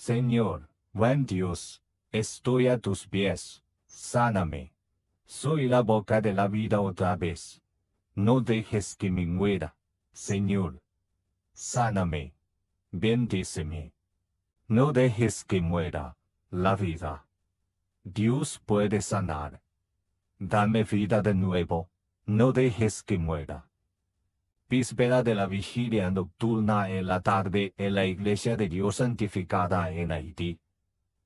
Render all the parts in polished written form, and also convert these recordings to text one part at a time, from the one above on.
Señor, buen Dios, estoy a tus pies, sáname. Soy la boca de la vida otra vez. No dejes que me muera, Señor. Sáname. Bendíceme. No dejes que muera la vida. Dios puede sanar. Dame vida de nuevo. No dejes que muera. Víspera de la vigilia nocturna en la tarde en la Iglesia de Dios santificada en Haití.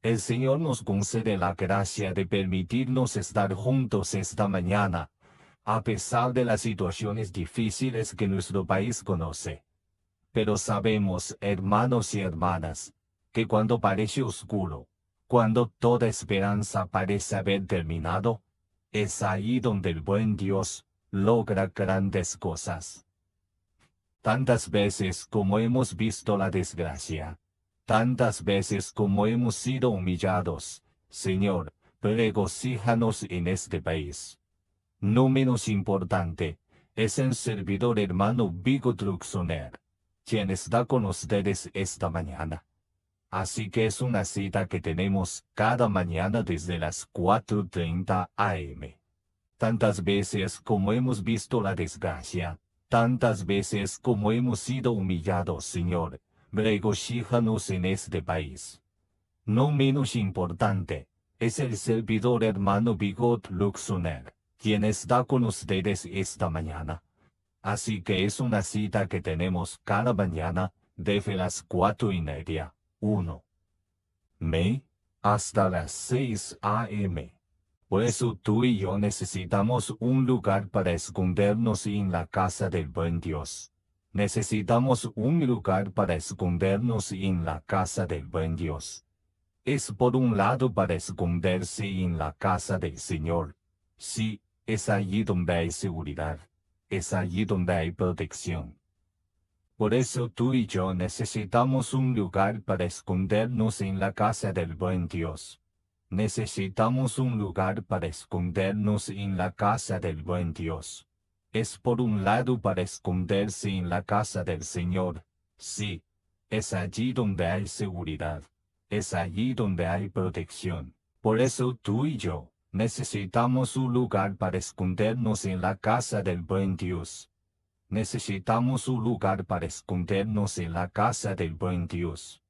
El Señor nos concede la gracia de permitirnos estar juntos esta mañana, a pesar de las situaciones difíciles que nuestro país conoce. Pero sabemos, hermanos y hermanas, que cuando parece oscuro, cuando toda esperanza parece haber terminado, es ahí donde el buen Dios logra grandes cosas. Tantas veces como hemos visto la desgracia, tantas veces como hemos sido humillados, Señor, regocíjanos en este país. No menos importante, es el servidor hermano Vigo Truxoner, quien está con ustedes esta mañana. Así que es una cita que tenemos cada mañana desde las 4:30 am. Tantas veces como hemos visto la desgracia, tantas veces como hemos sido humillados, Señor, regocíjanos en este país. No menos importante, es el servidor hermano Bigot Luxoner, quien está con ustedes esta mañana. Así que es una cita que tenemos cada mañana, desde las 4:30, 1 m, hasta las 6 am. Por eso tú y yo necesitamos un lugar para escondernos en la casa del buen Dios. Necesitamos un lugar para escondernos en la casa del buen Dios. Es por un lado para esconderse en la casa del Señor. Sí, es allí donde hay seguridad. Es allí donde hay protección. Por eso tú y yo necesitamos un lugar para escondernos en la casa del buen Dios. Necesitamos un lugar para escondernos en la casa del buen Dios. Es por un lado para esconderse en la casa del Señor. Sí, es allí donde hay seguridad. Es allí donde hay protección. Por eso tú y yo necesitamos un lugar para escondernos en la casa del buen Dios. Necesitamos un lugar para escondernos en la casa del buen Dios.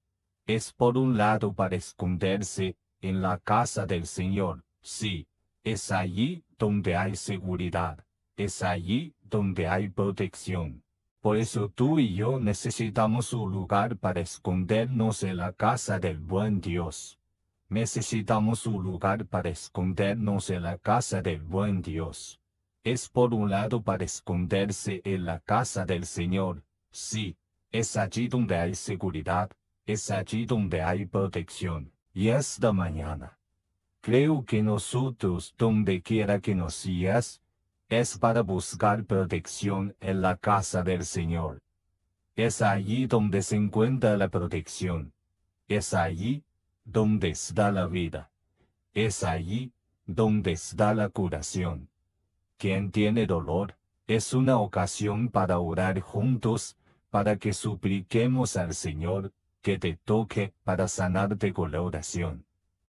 Es por un lado para esconderse en la casa del Señor. Sí, es allí donde hay seguridad. Es allí donde hay protección. Por eso tú y yo necesitamos un lugar para escondernos en la casa del buen Dios. Necesitamos un lugar para escondernos en la casa del buen Dios. Es por un lado para esconderse en la casa del Señor. Sí, es allí donde hay seguridad. Es allí donde hay protección. Y esta mañana, creo que nosotros, donde quiera que nos sigas, es para buscar protección en la casa del Señor. Es allí donde se encuentra la protección. Es allí donde está la vida. Es allí donde está la curación. Quien tiene dolor, es una ocasión para orar juntos, para que supliquemos al Señor que te toque para sanarte con la oración.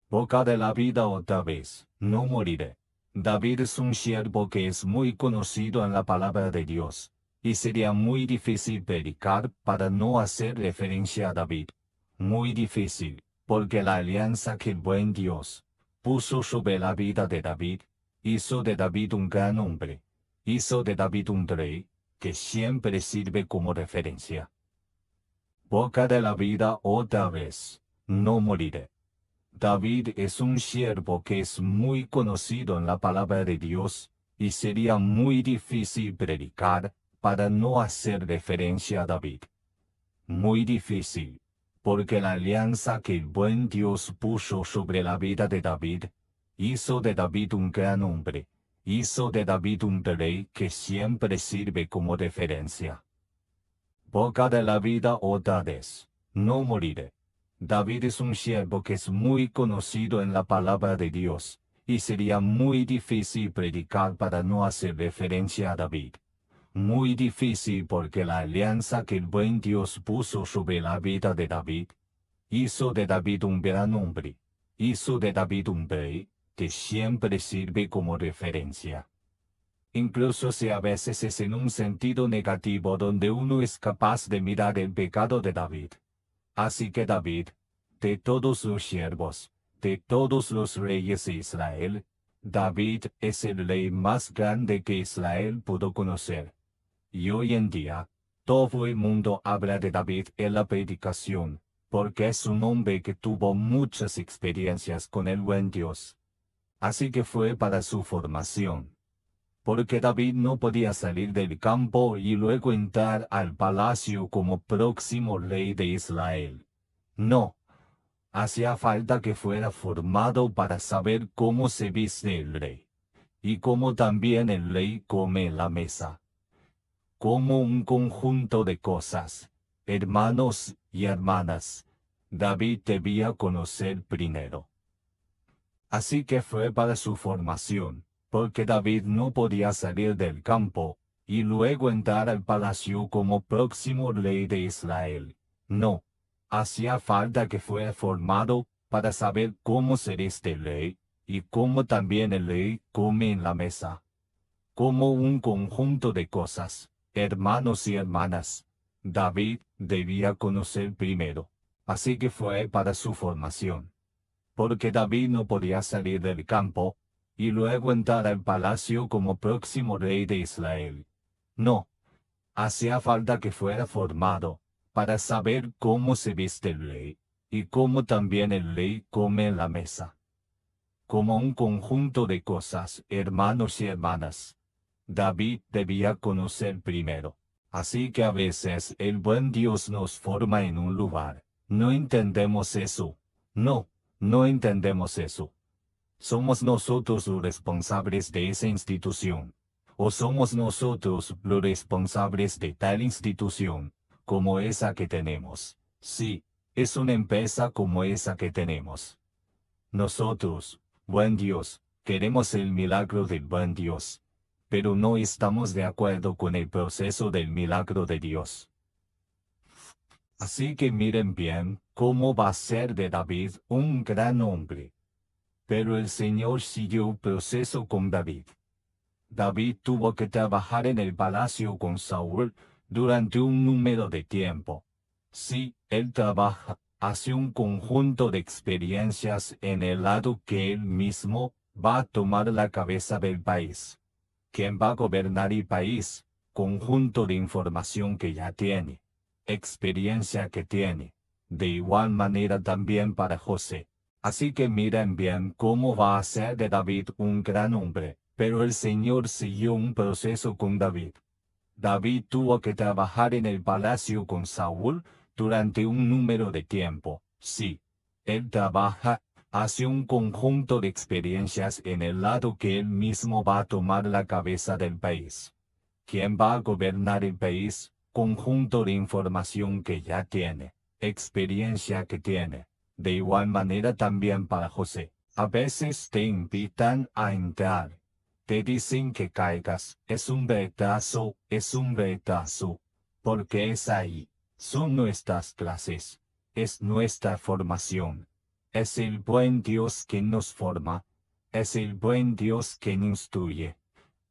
Boca de la vida otra vez, no moriré. David es un siervo que es muy conocido en la palabra de Dios, y sería muy difícil predicar para no hacer referencia a David. Muy difícil, porque la alianza que el buen Dios puso sobre la vida de David, hizo de David un gran hombre, hizo de David un rey, que siempre sirve como referencia. Boca de la vida otra vez, no moriré. David es un siervo que es muy conocido en la palabra de Dios, y sería muy difícil predicar para no hacer referencia a David. Muy difícil, porque la alianza que el buen Dios puso sobre la vida de David, hizo de David un gran hombre, hizo de David un rey que siempre sirve como referencia. Boca de la vida otra vez, no moriré. David es un siervo que es muy conocido en la palabra de Dios, y sería muy difícil predicar para no hacer referencia a David. Muy difícil porque la alianza que el buen Dios puso sobre la vida de David, hizo de David un gran hombre, hizo de David un rey, que siempre sirve como referencia. Incluso si a veces es en un sentido negativo donde uno es capaz de mirar el pecado de David. Así que David, de todos los siervos, de todos los reyes de Israel, David es el rey más grande que Israel pudo conocer. Y hoy en día, todo el mundo habla de David en la predicación, porque es un hombre que tuvo muchas experiencias con el buen Dios. Así que fue para su formación. Porque David no podía salir del campo y luego entrar al palacio como próximo rey de Israel. No, hacía falta que fuera formado para saber cómo se viste el rey, y cómo también el rey come en la mesa. Como un conjunto de cosas, hermanos y hermanas, David debía conocer primero. Así que fue para su formación, porque David no podía salir del campo, y luego entrar al palacio como próximo rey de Israel. No, hacía falta que fuera formado para saber cómo ser este rey, y cómo también el rey come en la mesa. Como un conjunto de cosas, hermanos y hermanas, David debía conocer primero. Así que fue para su formación. Porque David no podía salir del campo, y luego entrar al palacio como próximo rey de Israel. No, hacía falta que fuera formado, para saber cómo se viste el rey, y cómo también el rey come en la mesa. Como un conjunto de cosas, hermanos y hermanas, David debía conocer primero. Así que a veces el buen Dios nos forma en un lugar. No entendemos eso. No entendemos eso. ¿Somos nosotros los responsables de esa institución? ¿O somos nosotros los responsables de tal institución, como esa que tenemos? Sí, es una empresa como esa que tenemos. Nosotros, buen Dios, queremos el milagro del buen Dios, pero no estamos de acuerdo con el proceso del milagro de Dios. Así que miren bien cómo va a ser de David un gran hombre. Pero el Señor siguió un proceso con David. David tuvo que trabajar en el palacio con Saúl durante un número de tiempo. Sí, él trabaja, hace un conjunto de experiencias en el lado que él mismo va a tomar la cabeza del país. ¿Quién va a gobernar el país? Conjunto de información que ya tiene, experiencia que tiene. De igual manera también para José. Así que miren bien cómo va a ser de David un gran hombre, pero el Señor siguió un proceso con David. David tuvo que trabajar en el palacio con Saúl durante un número de tiempo. Sí, él trabaja, hace un conjunto de experiencias en el lado que él mismo va a tomar la cabeza del país. ¿Quién va a gobernar el país? Conjunto de información que ya tiene, experiencia que tiene. De igual manera también para José. A veces te invitan a entrar. Te dicen que caigas. Es un retraso, porque es ahí. Son nuestras clases. Es nuestra formación. Es el buen Dios que nos forma. Es el buen Dios que nos instruye.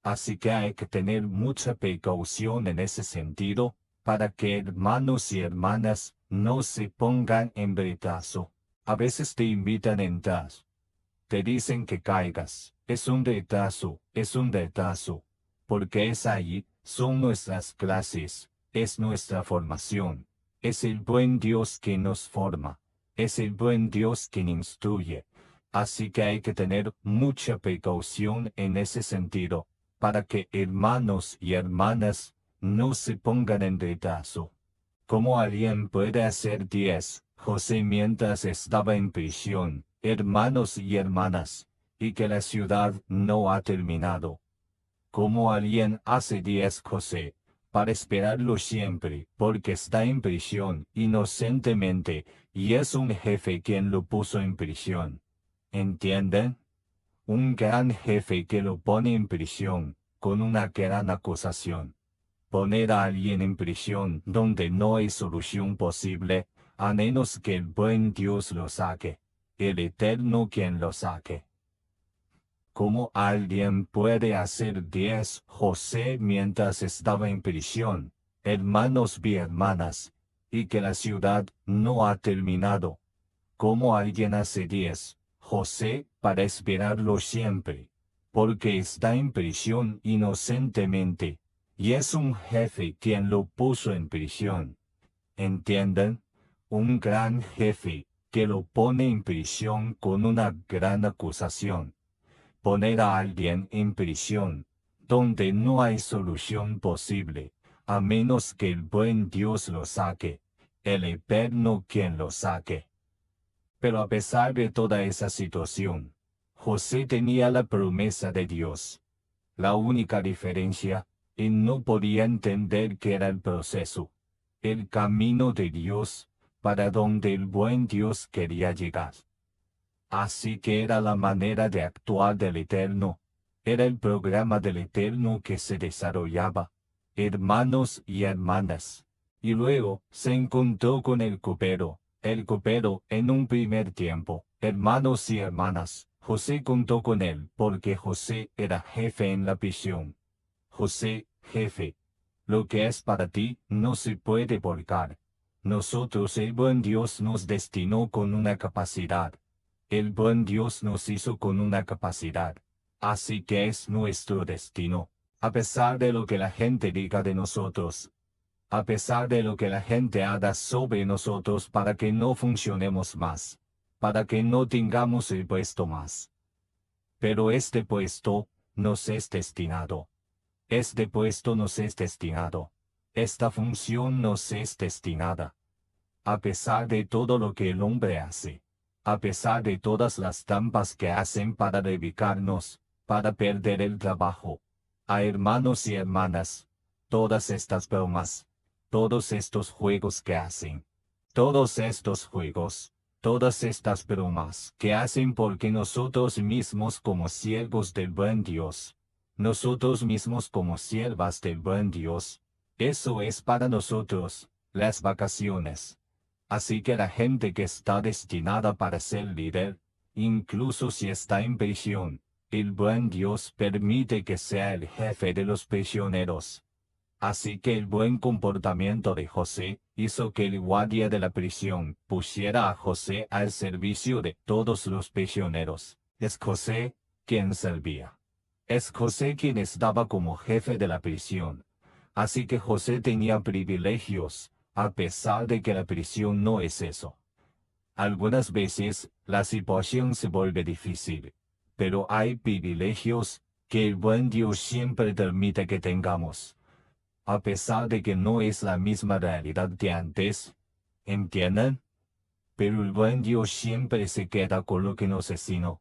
Así que hay que tener mucha precaución en ese sentido, para que hermanos y hermanas no se pongan en retraso. A veces te invitan a entrar. Te dicen que caigas. Es un retraso, porque es ahí, son nuestras clases, es nuestra formación. Es el buen Dios que nos forma. Es el buen Dios que nos instruye. Así que hay que tener mucha precaución en ese sentido, para que hermanos y hermanas no se pongan en retraso. ¿Cómo alguien puede hacer 10, José mientras estaba en prisión, hermanos y hermanas, y que la ciudad no ha terminado? ¿Cómo alguien hace 10 José, para esperarlo siempre, porque está en prisión, inocentemente, y es un jefe quien lo puso en prisión? ¿Entienden? Un gran jefe que lo pone en prisión, con una gran acusación. Poner a alguien en prisión donde no hay solución posible, a menos que el buen Dios lo saque, el Eterno quien lo saque. ¿Cómo alguien puede hacer 10 José mientras estaba en prisión, hermanos y hermanas, y que la ciudad no ha terminado? ¿Cómo alguien hace 10 José para esperarlo siempre, porque está en prisión inocentemente, y es un jefe quien lo puso en prisión? ¿Entienden? Un gran jefe que lo pone en prisión con una gran acusación. Poner a alguien en prisión, donde no hay solución posible, a menos que el buen Dios lo saque, el Eterno quien lo saque. Pero a pesar de toda esa situación, José tenía la promesa de Dios. La única diferencia, él no podía entender que era el proceso, el camino de Dios, para donde el buen Dios quería llegar. Así que era la manera de actuar del Eterno, era el programa del Eterno que se desarrollaba, hermanos y hermanas. Y luego se encontró con el copero en un primer tiempo, hermanos y hermanas. José contó con él porque José era jefe en la prisión. José, jefe, lo que es para ti no se puede volcar. Nosotros el buen Dios nos destinó con una capacidad. El buen Dios nos hizo con una capacidad. Así que es nuestro destino. A pesar de lo que la gente diga de nosotros, a pesar de lo que la gente haga sobre nosotros para que no funcionemos más, para que no tengamos el puesto más. Pero este puesto nos es destinado. Este puesto nos es destinado. Esta función nos es destinada. A pesar de todo lo que el hombre hace, a pesar de todas las trampas que hacen para dedicarnos, para perder el trabajo, a hermanos y hermanas, todas estas bromas, todos estos juegos que hacen, todos estos juegos, todas estas bromas que hacen porque nosotros mismos como siervos del buen Dios, nosotros mismos como siervas del buen Dios, eso es para nosotros, las vacaciones. Así que la gente que está destinada para ser líder, incluso si está en prisión, el buen Dios permite que sea el jefe de los prisioneros. Así que el buen comportamiento de José hizo que el guardia de la prisión pusiera a José al servicio de todos los prisioneros. Es José quien servía. Es José quien estaba como jefe de la prisión. Así que José tenía privilegios, a pesar de que la prisión no es eso. Algunas veces, la situación se vuelve difícil, pero hay privilegios que el buen Dios siempre permite que tengamos, a pesar de que no es la misma realidad de antes. ¿Entienden? Pero el buen Dios siempre se queda con lo que nos destinó.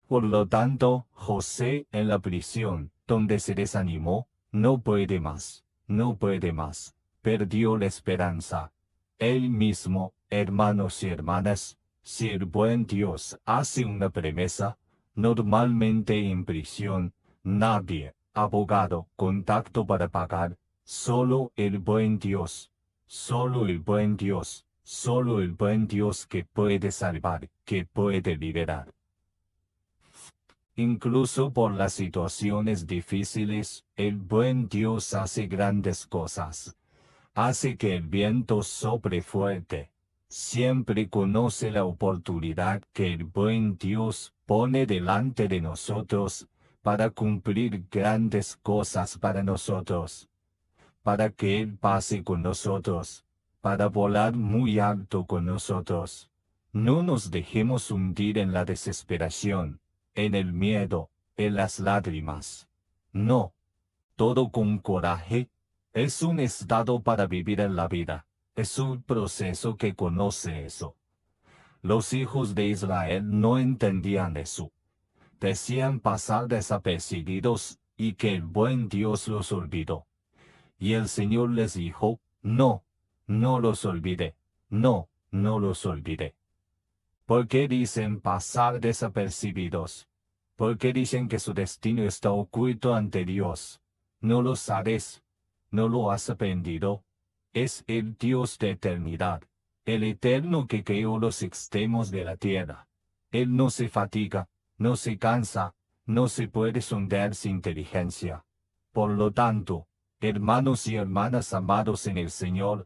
Por lo tanto, José en la prisión, donde se desanimó, no puede más, no puede más, perdió la esperanza. Él mismo, hermanos y hermanas, si el buen Dios hace una promesa, normalmente en prisión, nadie, abogado, contacto para pagar, solo el buen Dios, solo el buen Dios, solo el buen Dios que puede salvar, que puede liberar. Incluso por las situaciones difíciles, el buen Dios hace grandes cosas. Hace que el viento sople fuerte. Siempre conoce la oportunidad que el buen Dios pone delante de nosotros para cumplir grandes cosas para nosotros. Para que Él pase con nosotros. Para volar muy alto con nosotros. No nos dejemos hundir en la desesperación, en el miedo, en las lágrimas. No. Todo con coraje. Es un estado para vivir en la vida. Es un proceso que conoce eso. Los hijos de Israel no entendían eso. Decían pasar desapercibidos y que el buen Dios los olvidó. Y el Señor les dijo, no, no los olvide, no, no los olvide. ¿Por qué dicen pasar desapercibidos? ¿Por qué dicen que su destino está oculto ante Dios? No lo sabes, no lo has aprendido. Es el Dios de eternidad, el Eterno que creó los extremos de la tierra. Él no se fatiga, no se cansa, no se puede sondear su inteligencia. Por lo tanto, hermanos y hermanas amados en el Señor,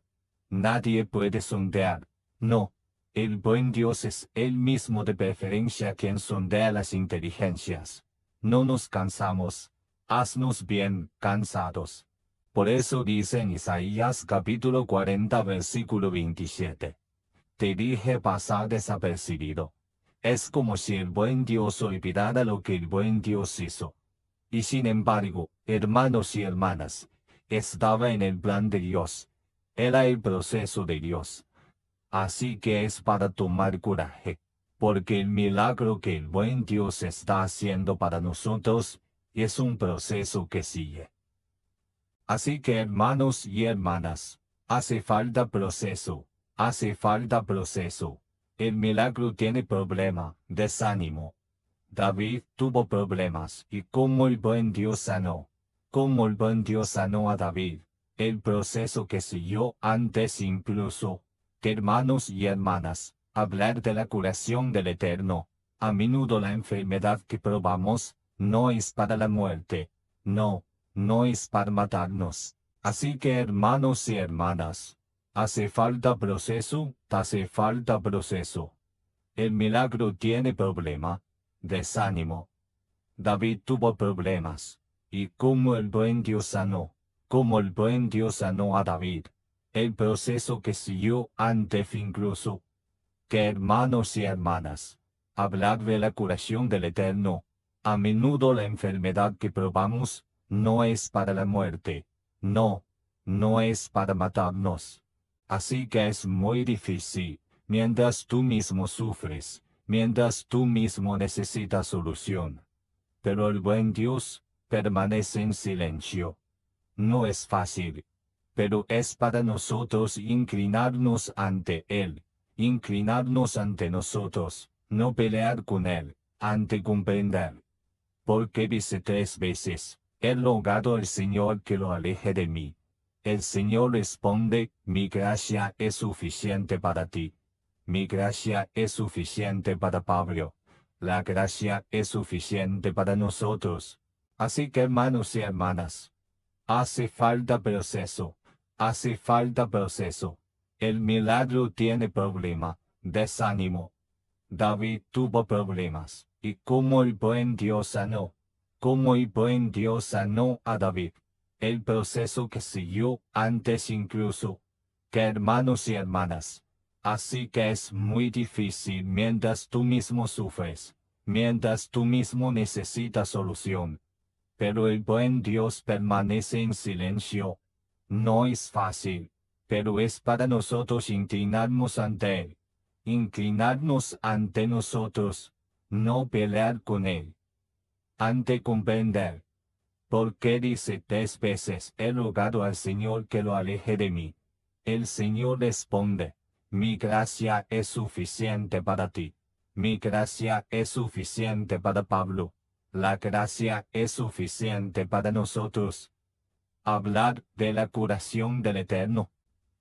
nadie puede sondear, no. El buen Dios es Él mismo de preferencia quien sondea las inteligencias. No nos cansamos, haznos bien cansados. Por eso dice en Isaías capítulo 40 versículo 27. Te dije pasar desapercibido. Es como si el buen Dios olvidara lo que el buen Dios hizo. Y sin embargo, hermanos y hermanas, estaba en el plan de Dios. Era el proceso de Dios. Así que es para tomar coraje, porque el milagro que el buen Dios está haciendo para nosotros es un proceso que sigue. Así que hermanos y hermanas, hace falta proceso, hace falta proceso. El milagro tiene problema, desánimo. David tuvo problemas y como el buen Dios sanó, como el buen Dios sanó a David, el proceso que siguió antes incluso, que hermanos y hermanas, hablar de la curación del Eterno. A menudo la enfermedad que probamos, no es para la muerte, no, no es para matarnos. Así que hermanos y hermanas, hace falta proceso, hace falta proceso. El milagro tiene problema, desánimo. David tuvo problemas, y como el buen Dios sanó, como el buen Dios sanó a David, el proceso que siguió antes incluso, que hermanos y hermanas, hablar de la curación del Eterno. A menudo la enfermedad que probamos, no es para la muerte, no, no es para matarnos. Así que es muy difícil, mientras tú mismo sufres, mientras tú mismo necesitas solución. Pero el buen Dios permanece en silencio. No es fácil, pero es para nosotros inclinarnos ante Él, inclinarnos ante nosotros, no pelear con Él, ante comprender. Porque dice 3 veces, he rogado al Señor que lo aleje de mí. El Señor responde, mi gracia es suficiente para ti. Mi gracia es suficiente para Pablo. La gracia es suficiente para nosotros. Así que hermanos y hermanas, hace falta proceso, hace falta proceso. El milagro tiene problema, desánimo. David tuvo problemas, y como el buen Dios sanó, como el buen Dios sanó a David, el proceso que siguió antes incluso, que hermanos y hermanas. Así que es muy difícil mientras tú mismo sufres, mientras tú mismo necesitas solución. Pero el buen Dios permanece en silencio. No es fácil, pero es para nosotros inclinarnos ante Él. Inclinarnos ante nosotros, no pelear con Él. Ante comprender. Porque dice 3 veces, he rogado al Señor que lo aleje de mí. El Señor responde, mi gracia es suficiente para ti. Mi gracia es suficiente para Pablo. La gracia es suficiente para nosotros. Hablar de la curación del Eterno.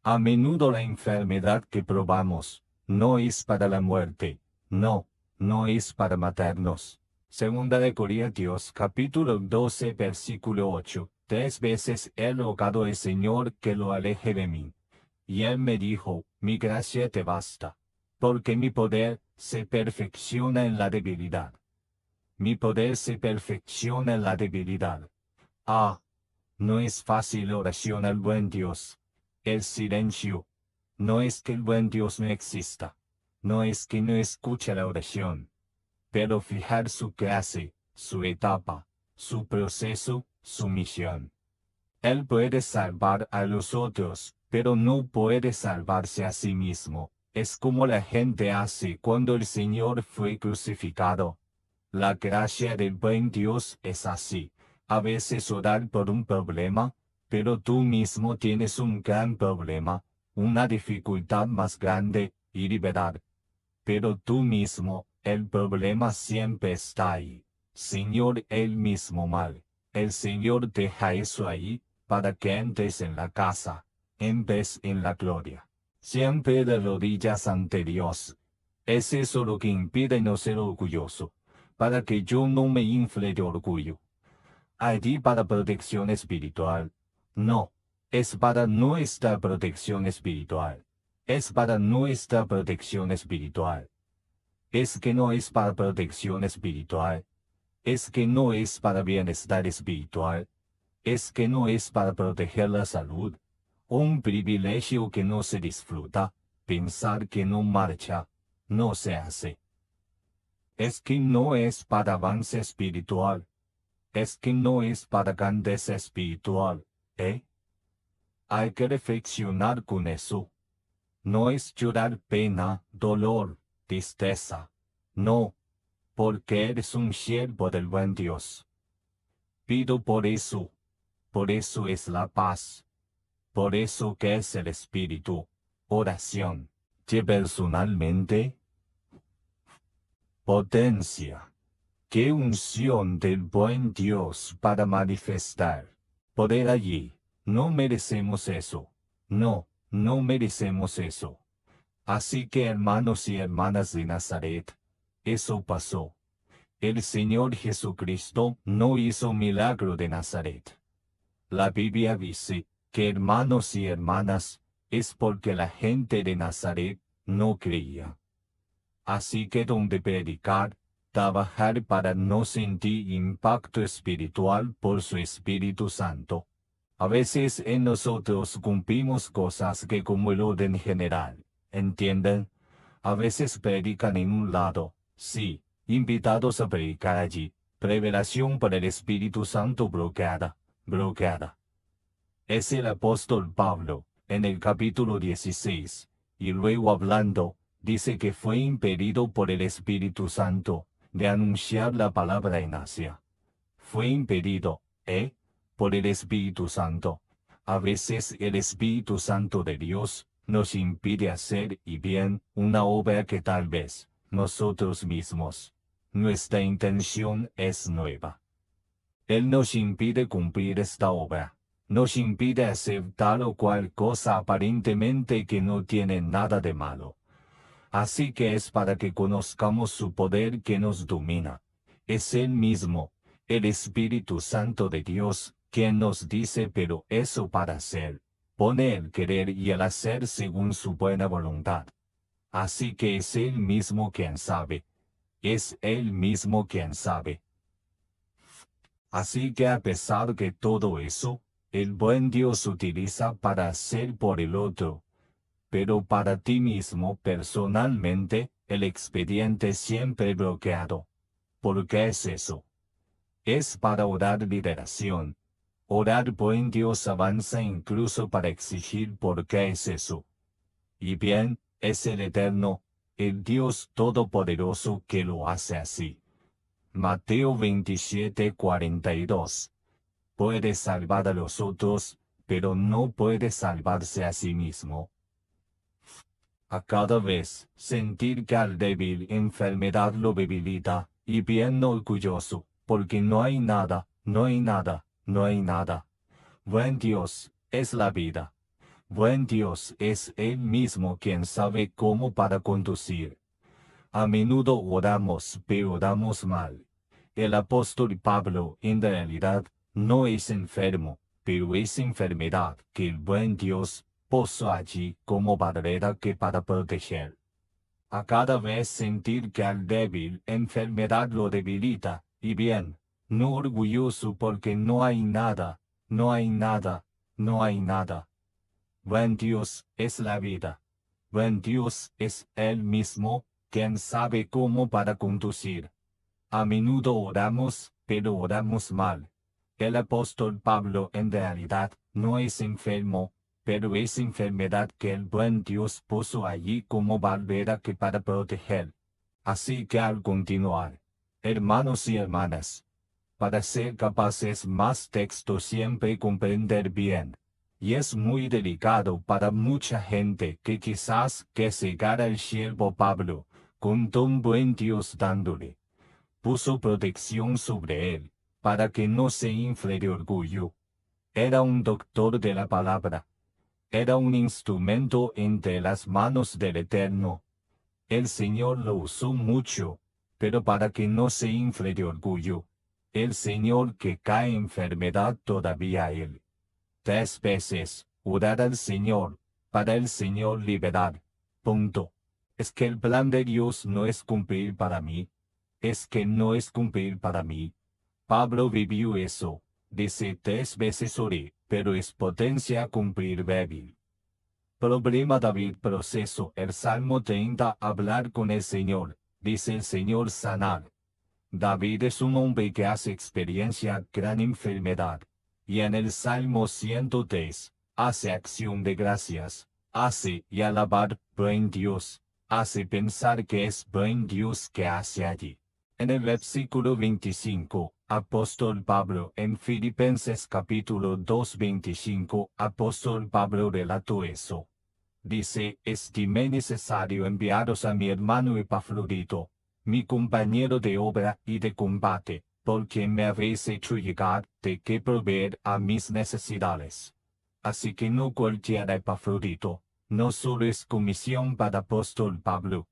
A menudo la enfermedad que probamos, no es para la muerte, no, no es para matarnos. Segunda de Corintios capítulo 12 versículo 8. 3 veces he rogado al Señor que lo aleje de mí. Y Él me dijo, mi gracia te basta, porque mi poder se perfecciona en la debilidad. Mi poder se perfecciona en la debilidad. Ah, no es fácil oración al buen Dios. El silencio. No es que el buen Dios no exista. No es que no escuche la oración. Pero fijar su clase, su etapa, su proceso, su misión. Él puede salvar a los otros, pero no puede salvarse a sí mismo. Es como la gente hace cuando el Señor fue crucificado. La gracia del buen Dios es así. A veces orar por un problema, pero tú mismo tienes un gran problema, una dificultad más grande, y liberar. Pero tú mismo, el problema siempre está ahí. Señor, el mismo mal. El Señor deja eso ahí, para que entres en la casa, en vez en la gloria. siempre de rodillas ante Dios. Es eso lo que impide no ser orgulloso, para que yo no me infle de orgullo. Allí para protección espiritual. No, es para nuestra protección espiritual. Es para nuestra protección espiritual. Es que no es para protección espiritual. Es que no es para bienestar espiritual. Es que no es para proteger la salud. Un privilegio que no se disfruta, pensar que no marcha, no se hace. Es que no es para avance espiritual. Es que no es para grandeza espiritual, ¿eh? Hay que reflexionar con eso. No es llorar pena, dolor, tristeza. No, porque eres un siervo del buen Dios. Pido por eso es la paz. Por eso que es el Espíritu. Oración. Que personalmente. Potencia. Qué unción del buen Dios para manifestar. Poder allí. No merecemos eso. No, no merecemos eso. Así que hermanos y hermanas de Nazaret, eso pasó. El Señor Jesucristo no hizo milagro de Nazaret. La Biblia dice que hermanos y hermanas, es porque la gente de Nazaret no creía. Así que donde predicar, trabajar para no sentir impacto espiritual por su Espíritu Santo. A veces en nosotros cumplimos cosas que como el orden general, ¿entienden? A veces predican en un lado, sí, invitados a predicar allí, revelación por el Espíritu Santo bloqueada. Es el apóstol Pablo, en el capítulo 16, y luego hablando, dice que fue impedido por el Espíritu Santo de anunciar la palabra en Asia. Fue impedido, por el Espíritu Santo. A veces el Espíritu Santo de Dios nos impide hacer y bien una obra que tal vez nosotros mismos. Nuestra intención es nueva. Él nos impide cumplir esta obra. Nos impide hacer tal o cual cosa aparentemente que no tiene nada de malo. Así que es para que conozcamos su poder que nos domina. Es Él mismo, el Espíritu Santo de Dios, quien nos dice pero eso para hacer. Pone el querer y el hacer según su buena voluntad. Así que es Él mismo quien sabe. Es Él mismo quien sabe. Así que a pesar de todo eso, el buen Dios utiliza para hacer por el otro. Pero para ti mismo personalmente, el expediente siempre bloqueado. ¿Por qué es eso? Es para orar liberación. Orar buen Dios avanza incluso para exigir por qué es eso. Y bien, es el Eterno, el Dios Todopoderoso que lo hace así. Mateo 27:42. Puede salvar a los otros, pero no puede salvarse a sí mismo. A cada vez sentir que al débil enfermedad lo debilita, y bien orgulloso, porque no hay nada, no hay nada, no hay nada. Buen Dios es la vida. Buen Dios es Él mismo quien sabe cómo para conducir. A menudo oramos, pero oramos mal. El apóstol Pablo, en realidad, no es enfermo, pero es enfermedad que el buen Dios puso allí como barrera que para proteger. A cada vez sentir que al débil enfermedad lo debilita, y bien, no orgulloso porque no hay nada, no hay nada, no hay nada. Buen Dios es la vida. Buen Dios es Él mismo, quien sabe cómo para conducir. A menudo oramos, pero oramos mal. El apóstol Pablo en realidad no es enfermo, pero es enfermedad que el buen Dios puso allí como barrera que para proteger. Así que al continuar, hermanos y hermanas, para ser capaces más texto siempre comprender bien. Y es muy delicado para mucha gente que quizás que cegara el siervo Pablo, con tan buen Dios dándole. Puso protección sobre él, para que no se infle de orgullo. Era un doctor de la palabra. Era un instrumento entre las manos del Eterno. El Señor lo usó mucho, pero para que no se infle de orgullo. El Señor que cae enfermedad todavía él. 3 veces, orar al Señor, para el Señor liberar. Punto. Es que el plan de Dios no es cumplir para mí. Es que no es cumplir para mí. Pablo vivió eso. Dice 3 veces oré, pero es potencia cumplir débil. Problema David proceso el Salmo 30 hablar con el Señor, dice el Señor sanar. David es un hombre que hace experiencia gran enfermedad. Y en el Salmo 103, hace acción de gracias, hace y alabar buen Dios, hace pensar que es buen Dios que hace allí. En el versículo 25, apóstol Pablo en Filipenses capítulo 2:25, apóstol Pablo relató eso. Dice, estimé necesario enviaros a mi hermano Epafrodito, mi compañero de obra y de combate, por quien me habéis hecho llegar de qué proveer a mis necesidades. Así que no cualquiera Epafrodito, no solo es comisión para apóstol Pablo.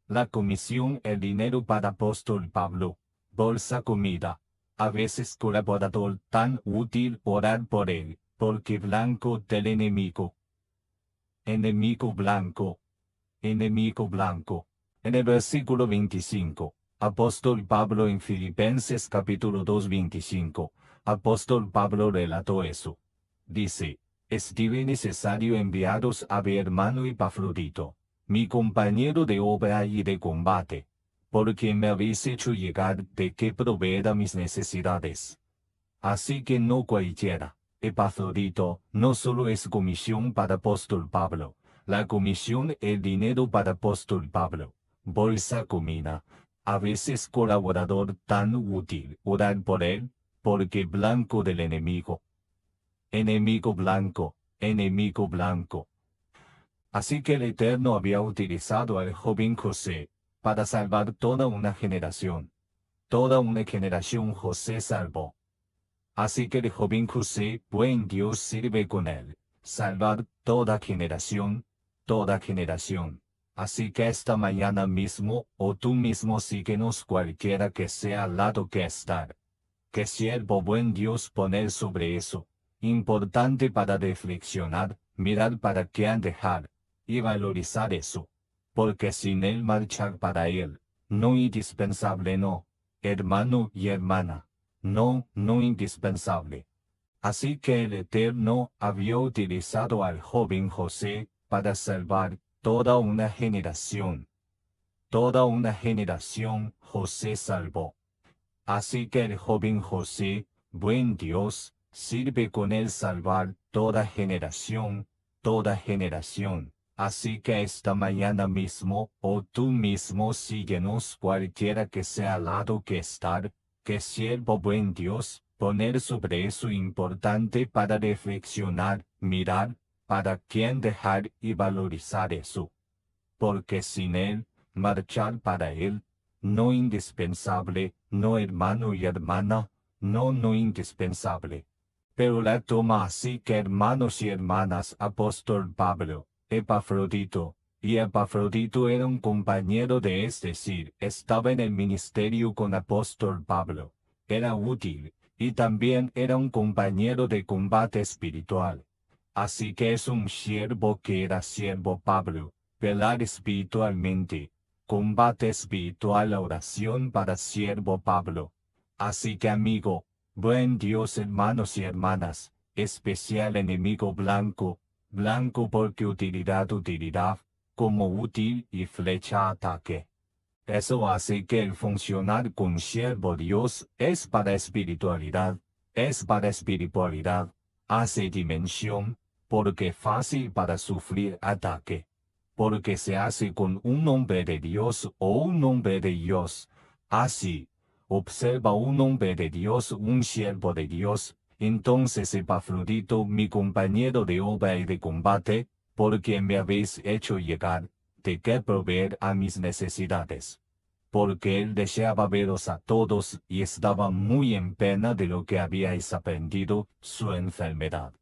La comisión el dinero para apóstol Pablo, bolsa comida, a veces colaborador tan útil orar por él, porque blanco del enemigo. Enemigo blanco. Enemigo blanco. En el versículo 25, apóstol Pablo en Filipenses capítulo 2:25, apóstol Pablo relató eso. Dice, estive necesario enviaros a mi hermano Epafrodito, mi compañero de obra y de combate, porque me habéis hecho llegar de qué proveer a mis necesidades. Así que no cualquiera. Epafrodito no solo es comisión para apóstol Pablo, la comisión el dinero para apóstol Pablo, bolsa comida, a veces colaborador tan útil, orar por él, porque blanco del enemigo. Enemigo blanco, enemigo blanco. Así que el Eterno había utilizado al joven José, para salvar toda una generación. Toda una generación José salvó. Así que el joven José, buen Dios sirve con él, salvar toda generación, toda generación. Así que esta mañana mismo, o tú mismo síguenos cualquiera que sea al lado que estar. Que siervo buen Dios poner sobre eso. Importante para reflexionar, mirar para qué han dejar, y valorizar eso. Porque sin él marchar para él, no indispensable no, hermano y hermana. No, no indispensable. Así que el Eterno había utilizado al joven José para salvar toda una generación. Toda una generación José salvó. Así que el joven José, buen Dios, sirve con él salvar toda generación, toda generación. Así que esta mañana mismo, o tú mismo síguenos cualquiera que sea al lado que estar, que siervo buen Dios, poner sobre eso importante para reflexionar, mirar, para quién dejar y valorizar eso. Porque sin él, marchar para él, no indispensable, no hermano y hermana, no indispensable. Pero la toma así que hermanos y hermanas apóstol Pablo, Epafrodito, y Epafrodito era un compañero de es decir, estaba en el ministerio con apóstol Pablo, era útil, y también era un compañero de combate espiritual. Así que es un siervo que era siervo Pablo, velar espiritualmente, combate espiritual la oración para siervo Pablo. Así que amigo, buen Dios hermanos y hermanas, especial enemigo blanco, blanco porque utilidad, como útil y flecha ataque. Eso hace que el funcionar con siervo Dios es para espiritualidad, hace dimensión, porque fácil para sufrir ataque. Porque se hace con un hombre de Dios o un hombre de Dios. Así, observa un hombre de Dios, un siervo de Dios, entonces Epafrodito, mi compañero de obra y de combate, porque me habéis hecho llegar, de qué proveer a mis necesidades. Porque él deseaba veros a todos y estaba muy en pena de lo que habíais aprendido, su enfermedad.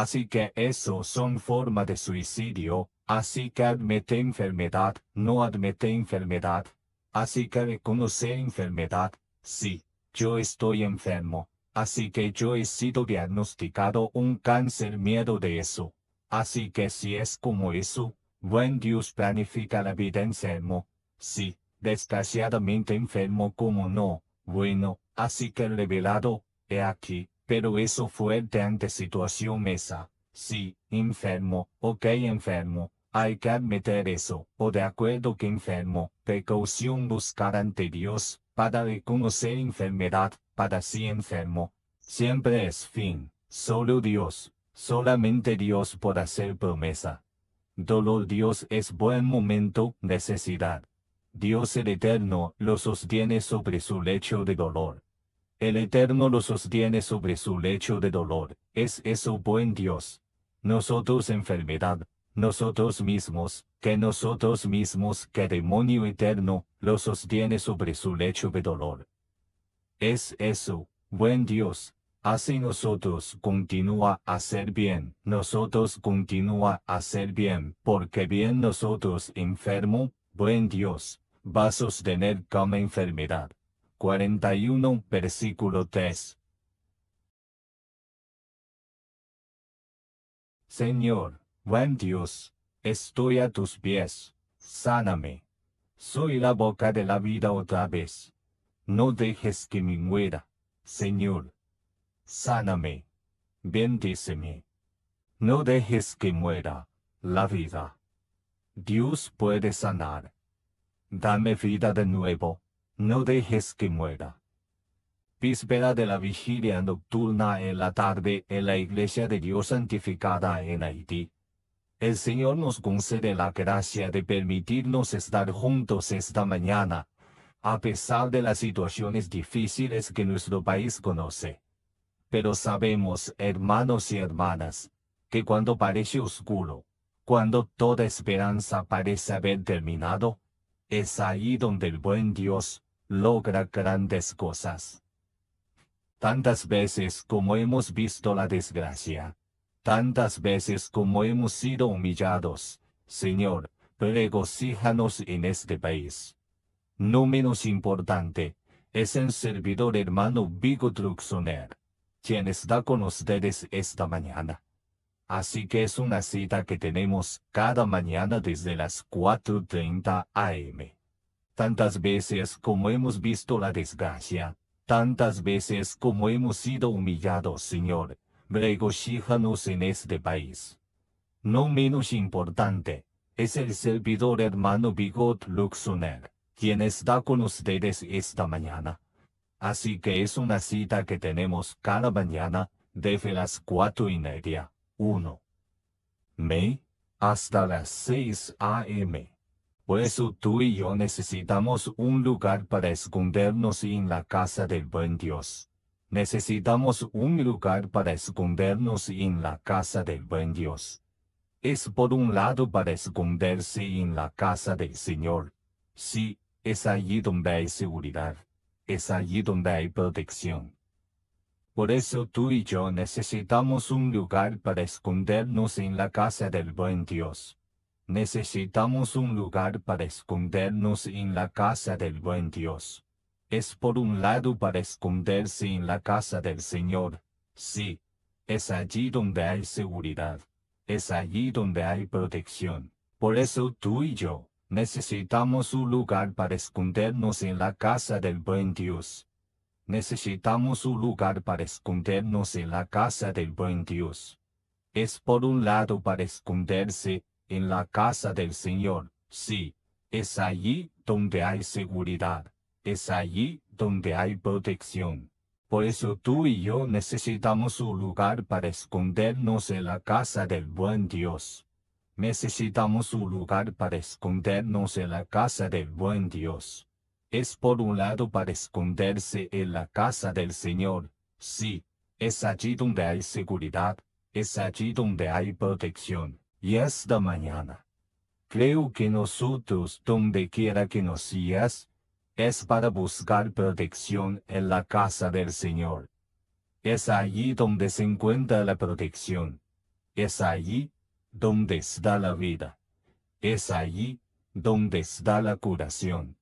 Así que eso son formas de suicidio, así que admite enfermedad, no admite enfermedad. Así que reconoce enfermedad, sí, yo estoy enfermo, así que yo he sido diagnosticado un cáncer, miedo de eso. Así que si es como eso, buen Dios planifica la vida enfermo, sí, desgraciadamente enfermo como no, bueno, así que revelado, he aquí. Pero eso fuerte ante situación esa. Sí, enfermo, ok enfermo, hay que admitir eso, o de acuerdo que enfermo, precaución buscar ante Dios, para reconocer enfermedad, para sí enfermo. Siempre es fin, solo Dios, solamente Dios puede hacer promesa. Dolor Dios es buen momento, necesidad. Dios el Eterno lo sostiene sobre su lecho de dolor. El Eterno lo sostiene sobre su lecho de dolor. ¿Es eso buen Dios? Nosotros enfermedad, nosotros mismos, que demonio eterno, lo sostiene sobre su lecho de dolor. Es eso, buen Dios. Así nosotros continúa a hacer bien, nosotros continúa a hacer bien, porque bien nosotros enfermo, buen Dios, va a sostener como enfermedad. 41 versículo 3. Señor, buen Dios, estoy a tus pies, sáname. Soy la boca de la vida otra vez. No dejes que me muera, Señor. Sáname. Bendíceme. No dejes que muera la vida. Dios puede sanar. Dame vida de nuevo. No dejes que muera. Víspera de la vigilia nocturna en la tarde en la Iglesia de Dios santificada en Haití. El Señor nos concede la gracia de permitirnos estar juntos esta mañana, a pesar de las situaciones difíciles que nuestro país conoce. Pero sabemos, hermanos y hermanas, que cuando parece oscuro, cuando toda esperanza parece haber terminado, es ahí donde el buen Dios logra grandes cosas. Tantas veces como hemos visto la desgracia, tantas veces como hemos sido humillados, Señor, regocíjanos en este país. No menos importante, es el servidor hermano Vigo Truxoner, quien está con ustedes esta mañana. Así que es una cita que tenemos cada mañana desde las 4:30 am. Tantas veces como hemos visto la desgracia, tantas veces como hemos sido humillados, Señor, regocíjanos en este país. No menos importante, es el servidor hermano Bigot Luxoner, quien está con ustedes esta mañana. Así que es una cita que tenemos cada mañana, desde las 4:30, 1 m, hasta las 6 am. Por eso tú y yo necesitamos un lugar para escondernos en la casa del buen Dios. Necesitamos un lugar para escondernos en la casa del buen Dios. Es por un lado para esconderse en la casa del Señor. Sí, es allí donde hay seguridad. Es allí donde hay protección. Por eso tú y yo necesitamos un lugar para escondernos en la casa del buen Dios. Necesitamos un lugar para escondernos en la casa del buen Dios. Es por un lado para esconderse en la casa del Señor. Sí, es allí donde hay seguridad. Es allí donde hay protección. Por eso tú y yo necesitamos un lugar para escondernos en la casa del buen Dios. Necesitamos un lugar para escondernos en la casa del buen Dios. Es por un lado para esconderse en la casa del Señor. Sí, es allí donde hay seguridad. Es allí donde hay protección. Por eso tú y yo necesitamos un lugar para escondernos en la casa del buen Dios. Necesitamos un lugar para escondernos en la casa del buen Dios. Es por un lado para esconderse en la casa del Señor. Sí, es allí donde hay seguridad. Es allí donde hay protección. Y esta mañana, creo que nosotros, donde quiera que nos sigas, es para buscar protección en la casa del Señor. Es allí donde se encuentra la protección. Es allí donde está la vida. Es allí donde está la curación.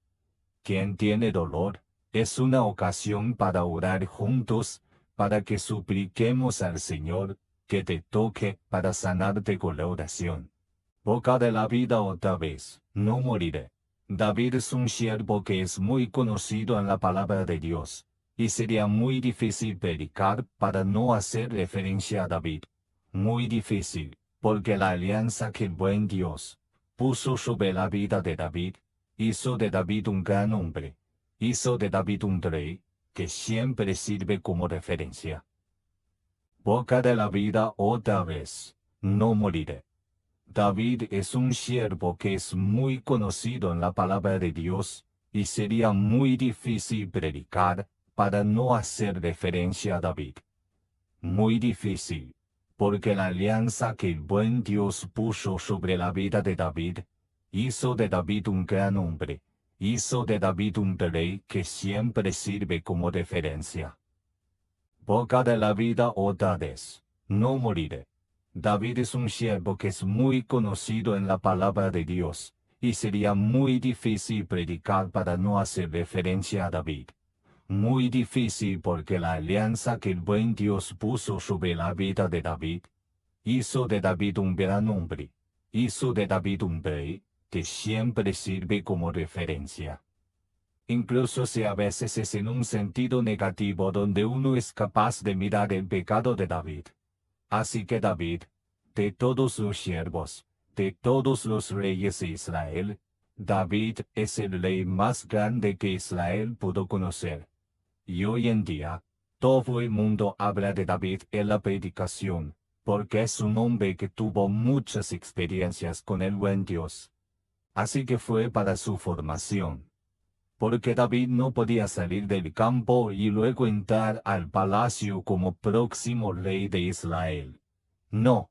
Quien tiene dolor, es una ocasión para orar juntos, para que supliquemos al Señor que te toque para sanarte con la oración. Boca de la vida otra vez, no moriré. David es un siervo que es muy conocido en la palabra de Dios, y sería muy difícil predicar para no hacer referencia a David. Muy difícil, porque la alianza que el buen Dios puso sobre la vida de David, hizo de David un gran hombre, hizo de David un rey, que siempre sirve como referencia. Boca de la vida otra vez, no moriré. David es un siervo que es muy conocido en la palabra de Dios, y sería muy difícil predicar para no hacer referencia a David. Muy difícil, porque la alianza que el buen Dios puso sobre la vida de David, hizo de David un gran hombre, hizo de David un rey que siempre sirve como referencia. Boca de la vida otra vez, no moriré. David es un siervo que es muy conocido en la palabra de Dios, y sería muy difícil predicar para no hacer referencia a David. Muy difícil porque la alianza que el buen Dios puso sobre la vida de David, hizo de David un gran hombre, hizo de David un rey, que siempre sirve como referencia. Incluso si a veces es en un sentido negativo donde uno es capaz de mirar el pecado de David. Así que David, de todos los siervos, de todos los reyes de Israel, David es el rey más grande que Israel pudo conocer. Y hoy en día, todo el mundo habla de David en la predicación, porque es un hombre que tuvo muchas experiencias con el buen Dios. Así que fue para su formación. Porque David no podía salir del campo y luego entrar al palacio como próximo rey de Israel. No,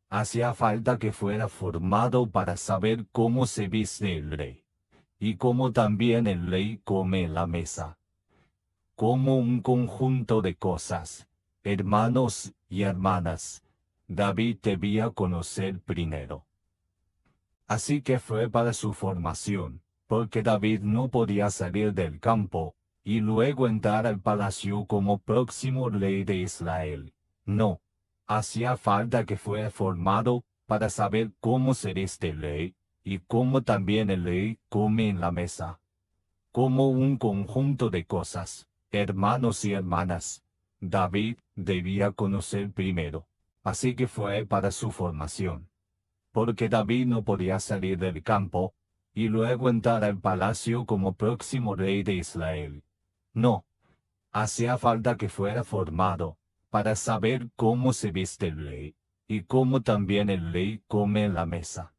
hacía falta que fuera formado para saber cómo se viste el rey, y cómo también el rey come en la mesa. Como un conjunto de cosas, hermanos y hermanas, David debía conocer primero. Así que fue para su formación, porque David no podía salir del campo, y luego entrar al palacio como próximo rey de Israel. No, hacía falta que fuera formado para saber cómo ser este rey, y cómo también el rey come en la mesa. Como un conjunto de cosas, hermanos y hermanas, David debía conocer primero. Así que fue para su formación. Porque David no podía salir del campo, y luego entrar al palacio como próximo rey de Israel. No, hacía falta que fuera formado, para saber cómo se viste el rey, y cómo también el rey come en la mesa.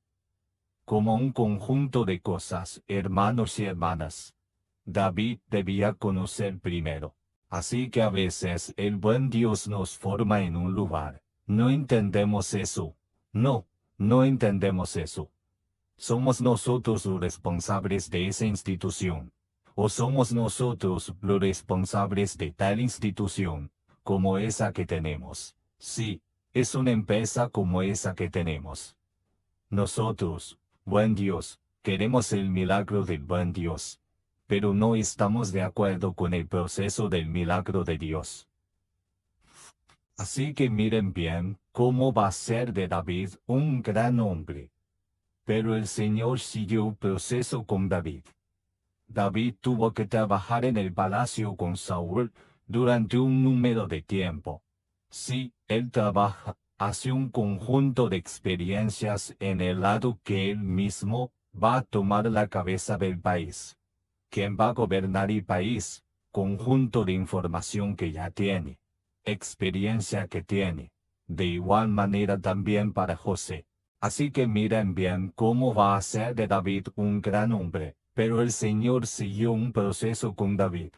Como un conjunto de cosas, hermanos y hermanas, David debía conocer primero. Así que a veces el buen Dios nos forma en un lugar. No entendemos eso. No entendemos eso. ¿Somos nosotros los responsables de esa institución? ¿O somos nosotros los responsables de tal institución, como esa que tenemos? Sí, es una empresa como esa que tenemos. Nosotros, buen Dios, queremos el milagro del buen Dios, pero no estamos de acuerdo con el proceso del milagro de Dios. Así que miren bien cómo va a ser de David un gran hombre. Pero el Señor siguió el proceso con David. David tuvo que trabajar en el palacio con Saúl durante un número de tiempo. Sí, él trabaja, hace un conjunto de experiencias en el lado que él mismo va a tomar la cabeza del país. ¿Quién va a gobernar el país? Conjunto de información que ya tiene, experiencia que tiene. De igual manera también para José. Así que miren bien cómo va a ser de David un gran hombre, pero el Señor siguió un proceso con David.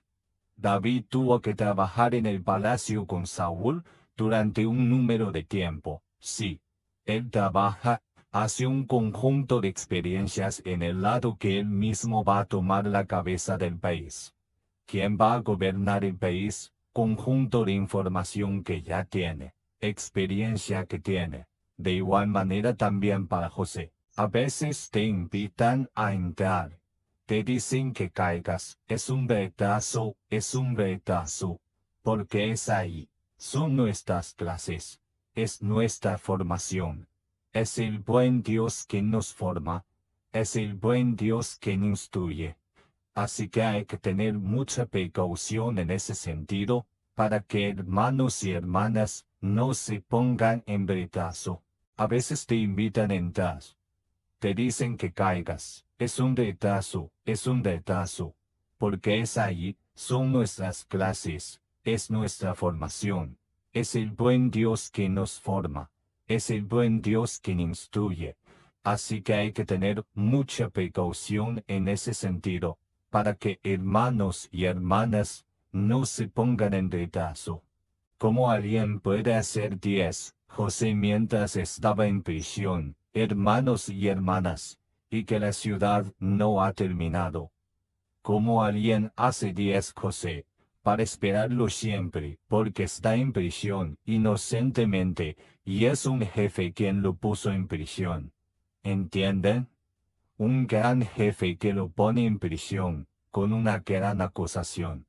David tuvo que trabajar en el palacio con Saúl durante un número de tiempo. Sí, él trabaja, hace un conjunto de experiencias en el lado que él mismo va a tomar la cabeza del país. ¿Quién va a gobernar el país? Conjunto de información que ya tiene, experiencia que tiene. De igual manera también para José. A veces te invitan a entrar. Te dicen que caigas. Es un retraso, porque es ahí. Son nuestras clases. Es nuestra formación. Es el buen Dios que nos forma. Es el buen Dios que nos instruye. Así que hay que tener mucha precaución en ese sentido, para que hermanos y hermanas no se pongan en retraso. A veces te invitan a entrar. Te dicen que caigas. Es un retraso, porque es ahí, son nuestras clases, es nuestra formación. Es el buen Dios que nos forma. Es el buen Dios que nos instruye. Así que hay que tener mucha precaución en ese sentido, para que hermanos y hermanas no se pongan en retraso. ¿Cómo alguien puede hacer 10, José mientras estaba en prisión, hermanos y hermanas, y que la ciudad no ha terminado? ¿Cómo alguien hace 10 José, para esperarlo siempre, porque está en prisión, inocentemente, y es un jefe quien lo puso en prisión? ¿Entienden? Un gran jefe que lo pone en prisión, con una gran acusación.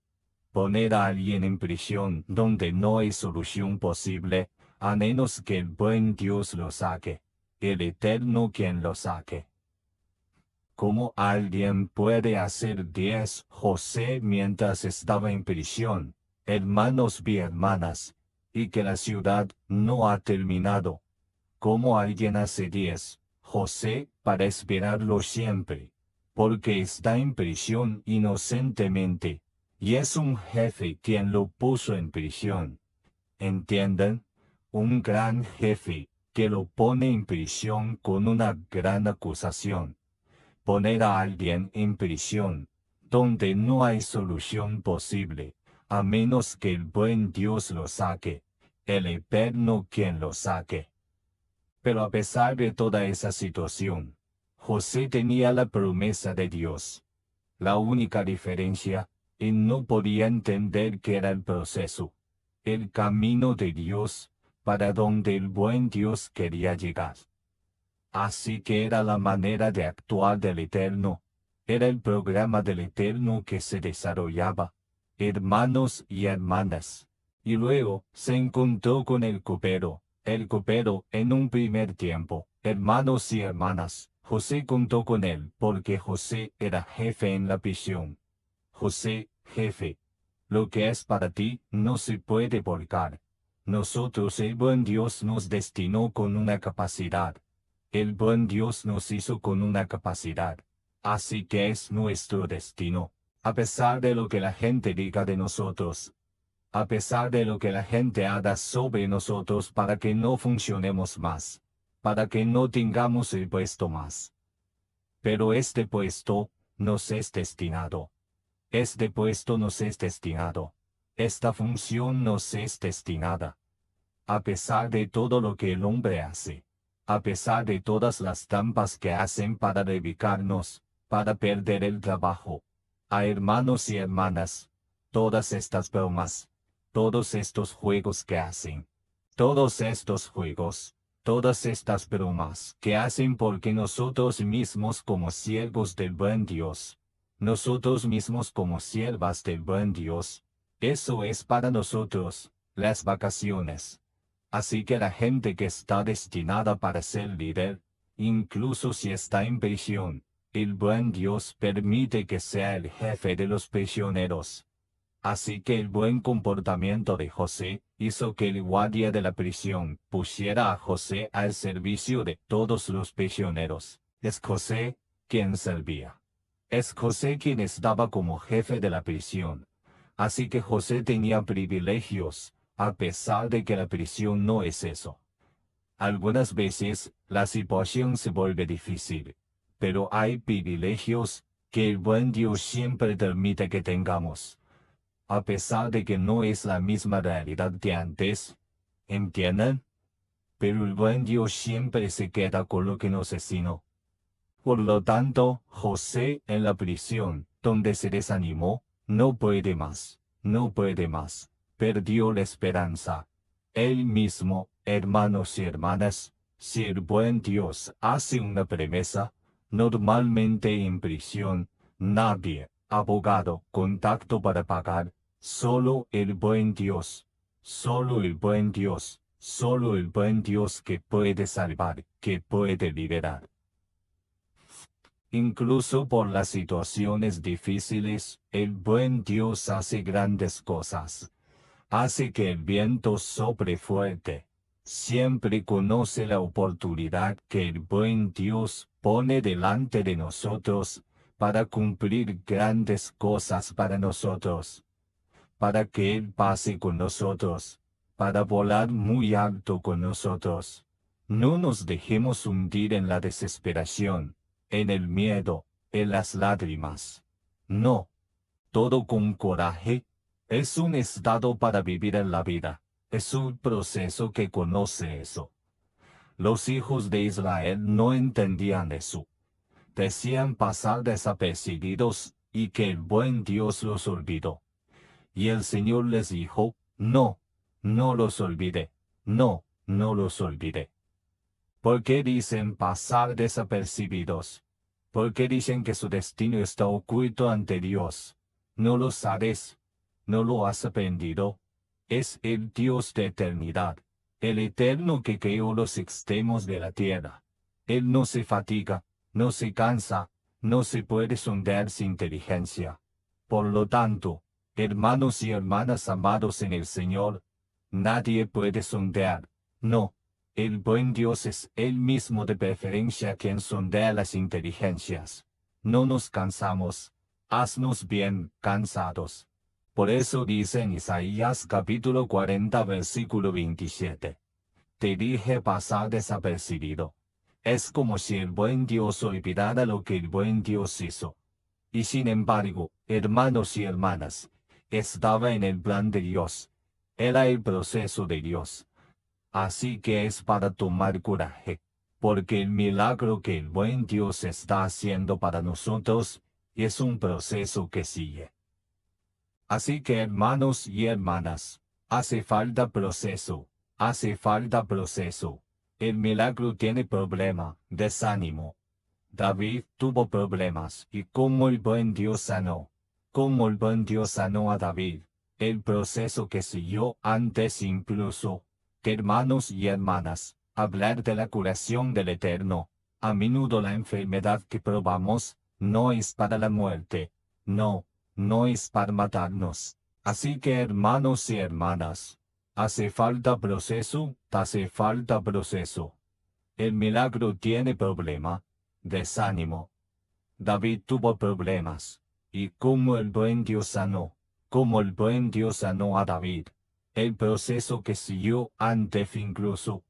Poner a alguien en prisión donde no hay solución posible, a menos que el buen Dios lo saque, el Eterno quien lo saque. ¿Cómo alguien puede hacer 10 José mientras estaba en prisión, hermanos y hermanas, y que la ciudad no ha terminado? ¿Cómo alguien hace 10 José para esperarlo siempre, porque está en prisión inocentemente? Y es un jefe quien lo puso en prisión. ¿Entienden? Un gran jefe que lo pone en prisión con una gran acusación. Poner a alguien en prisión, donde no hay solución posible, a menos que el buen Dios lo saque, el Eterno quien lo saque. Pero a pesar de toda esa situación, José tenía la promesa de Dios. La única diferencia, él no podía entender que era el proceso, el camino de Dios, para donde el buen Dios quería llegar. Así que era la manera de actuar del Eterno, era el programa del Eterno que se desarrollaba, hermanos y hermanas. Y luego se encontró con el copero en un primer tiempo, hermanos y hermanas. José contó con él porque José era jefe en la prisión. José, jefe. Lo que es para ti no se puede volcar. Nosotros el buen Dios nos destinó con una capacidad. El buen Dios nos hizo con una capacidad. Así que es nuestro destino. A pesar de lo que la gente diga de nosotros. A pesar de lo que la gente haga sobre nosotros para que no funcionemos más. Para que no tengamos el puesto más. Pero este puesto nos es destinado. Este puesto nos es destinado. Esta función nos es destinada. A pesar de todo lo que el hombre hace. A pesar de todas las trampas que hacen para dedicarnos, para perder el trabajo. A hermanos y hermanas, todas estas bromas, todos estos juegos que hacen. Todos estos juegos, todas estas bromas que hacen porque nosotros mismos como siervos del buen Dios, nosotros mismos como siervas del buen Dios, eso es para nosotros, las vacaciones. Así que la gente que está destinada para ser líder, incluso si está en prisión, el buen Dios permite que sea el jefe de los prisioneros. Así que el buen comportamiento de José hizo que el guardia de la prisión pusiera a José al servicio de todos los prisioneros. Es José quien servía. Es José quien estaba como jefe de la prisión. Así que José tenía privilegios, a pesar de que la prisión no es eso. Algunas veces, la situación se vuelve difícil, pero hay privilegios que el buen Dios siempre permite que tengamos. A pesar de que no es la misma realidad de antes, ¿entienden? Pero el buen Dios siempre se queda con lo que nos destinó. Por lo tanto, José en la prisión, donde se desanimó, no puede más, perdió la esperanza. Él mismo, hermanos y hermanas, si el buen Dios hace una promesa, normalmente en prisión, nadie, abogado, contacto para pagar, solo el buen Dios, solo el buen Dios, solo el buen Dios que puede salvar, que puede liberar. Incluso por las situaciones difíciles, el buen Dios hace grandes cosas. Hace que el viento sople fuerte. Siempre conoce la oportunidad que el buen Dios pone delante de nosotros para cumplir grandes cosas para nosotros, para que Él pase con nosotros, para volar muy alto con nosotros. No nos dejemos hundir en la desesperación, en el miedo, en las lágrimas. No, todo con coraje. Es un estado para vivir en la vida. Es un proceso que conoce eso. Los hijos de Israel no entendían eso. Decían pasar desapercibidos y que el buen Dios los olvidó. Y el Señor les dijo, no, no los olvidé, no, no los olvidé. ¿Por qué dicen pasar desapercibidos? ¿Por qué dicen que su destino está oculto ante Dios? No lo sabes, no lo has aprendido. Es el Dios de eternidad, el eterno que creó los extremos de la tierra. Él no se fatiga, no se cansa, no se puede sondear su inteligencia. Por lo tanto, hermanos y hermanas amados en el Señor, nadie puede sondear, no. El buen Dios es Él mismo de preferencia quien sondea las inteligencias. No nos cansamos. Haznos bien, cansados. Por eso dice en Isaías capítulo 40 versículo 27. Te dije pasar desapercibido. Es como si el buen Dios olvidara lo que el buen Dios hizo. Y sin embargo, hermanos y hermanas, estaba en el plan de Dios. Era el proceso de Dios. Así que es para tomar coraje, porque el milagro que el buen Dios está haciendo para nosotros es un proceso que sigue. Así que hermanos y hermanas, hace falta proceso, hace falta proceso. El milagro tiene problema, desánimo. David tuvo problemas y como el buen Dios sanó, como el buen Dios sanó a David, el proceso que siguió antes incluso. Hermanos y hermanas, hablar de la curación del Eterno. A menudo la enfermedad que probamos no es para la muerte, no, no es para matarnos. Así que hermanos y hermanas, hace falta proceso, hace falta proceso. El milagro tiene problema, desánimo. David tuvo problemas, y como el buen Dios sanó, como el buen Dios sanó a David. El proceso que siguió antes incluso.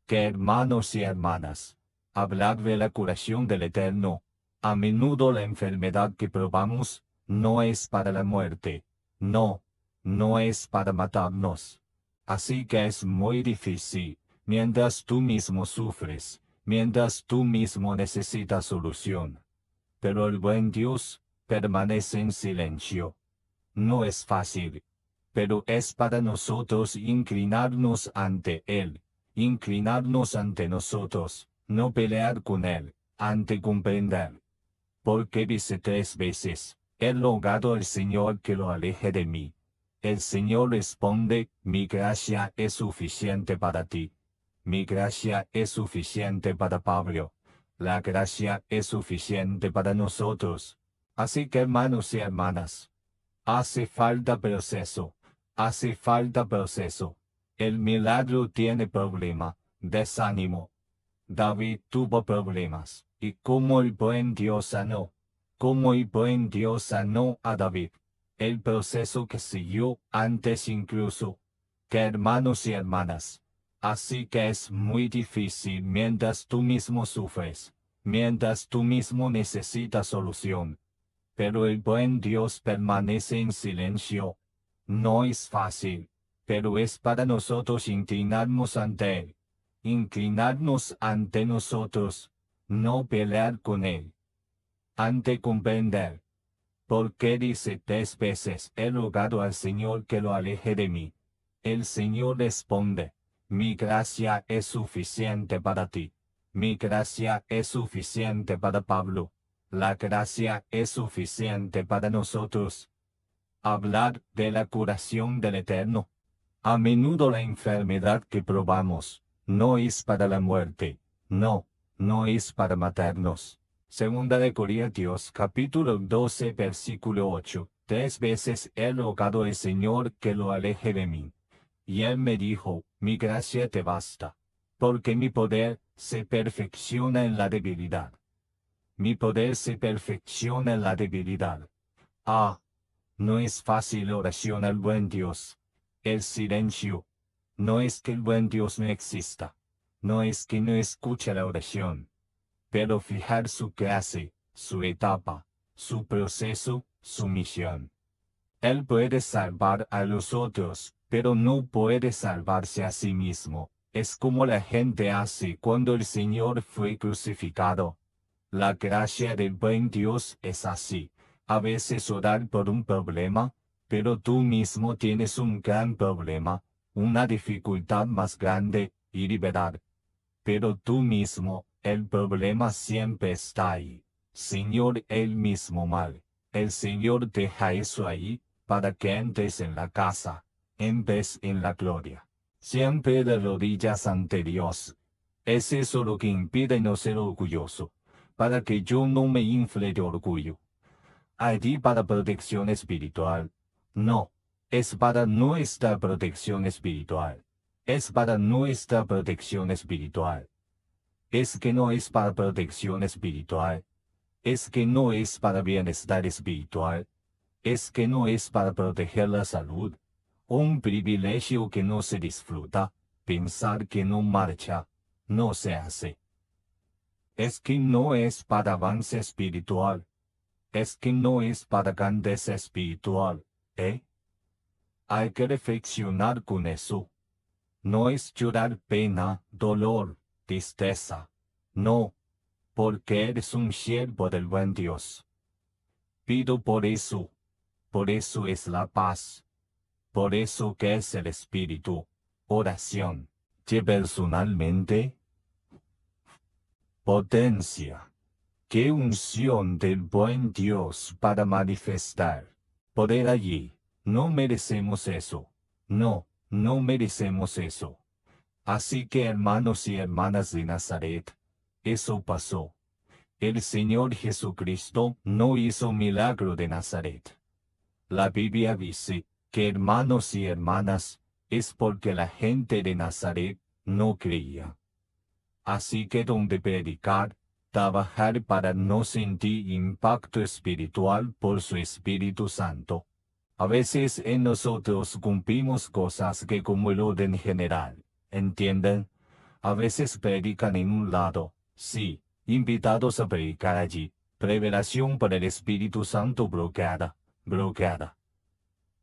Que hermanos y hermanas, hablar de la curación del Eterno. A menudo la enfermedad que probamos, no es para la muerte, no, no es para matarnos. Así que es muy difícil, mientras tú mismo sufres, mientras tú mismo necesitas solución. Pero el buen Dios permanece en silencio. No es fácil, pero es para nosotros inclinarnos ante Él, inclinarnos ante nosotros, no pelear con Él, ante comprender. Porque dice 3 veces, he rogado al Señor que lo aleje de mí. El Señor responde, mi gracia es suficiente para ti. Mi gracia es suficiente para Pablo. La gracia es suficiente para nosotros. Así que hermanos y hermanas, hace falta proceso. Hace falta proceso. El milagro tiene problema, desánimo. David tuvo problemas, y como el buen Dios sanó, como el buen Dios sanó a David. El proceso que siguió antes incluso, que hermanos y hermanas. Así que es muy difícil mientras tú mismo sufres, mientras tú mismo necesitas solución. Pero el buen Dios permanece en silencio. No es fácil, pero es para nosotros inclinarnos ante Él. Inclinarnos ante nosotros, no pelear con Él. Ante comprender. Porque dice 3 veces, he rogado al Señor que lo aleje de mí. El Señor responde, mi gracia es suficiente para ti. Mi gracia es suficiente para Pablo. La gracia es suficiente para nosotros. Hablar de la curación del Eterno. A menudo la enfermedad que probamos no es para la muerte, no es para matarnos. Segunda de Corintios capítulo 12 versículo 8. 3 veces he rogado al Señor que lo aleje de mí. Y él me dijo, mi gracia te basta, porque mi poder se perfecciona en la debilidad. Mi poder se perfecciona en la debilidad. Ah, no es fácil oración al buen Dios. El silencio. No es que el buen Dios no exista. No es que no escuche la oración. Pero fijar su clase, su etapa, su proceso, su misión. Él puede salvar a los otros, pero no puede salvarse a sí mismo. Es como la gente hace cuando el Señor fue crucificado. La gracia del buen Dios es así. A veces orar por un problema, pero tú mismo tienes un gran problema, una dificultad más grande, y liberar. Pero tú mismo, el problema siempre está ahí. Señor, el mismo mal. El Señor deja eso ahí, para que entres en la casa, en vez en la gloria. Siempre de rodillas ante Dios. Es eso lo que impide no ser orgulloso, para que yo no me infle de orgullo. Allí para protección espiritual. No, es para nuestra protección espiritual. Es para nuestra protección espiritual. Es que no es para protección espiritual. Es que no es para bienestar espiritual. Es que no es para proteger la salud. Un privilegio que no se disfruta, pensar que no marcha, no se hace. Es que no es para avance espiritual. Es que no es para grandeza espiritual, ¿eh? Hay que reflexionar con eso. No es llorar pena, dolor, tristeza. No, porque eres un siervo del buen Dios. Pido por eso es la paz. Por eso que es el Espíritu, oración, que personalmente, potencia, qué unción del buen Dios para manifestar, poder allí, no merecemos eso, no merecemos eso. Así que hermanos y hermanas de Nazaret, eso pasó. El Señor Jesucristo no hizo milagro de Nazaret. La Biblia dice, que hermanos y hermanas, es porque la gente de Nazaret no creía. Así que donde predicar, trabajar para no sentir impacto espiritual por su Espíritu Santo. A veces en nosotros cumplimos cosas que como el orden general, ¿entienden? A veces predican en un lado, sí, invitados a predicar allí, revelación por el Espíritu Santo bloqueada.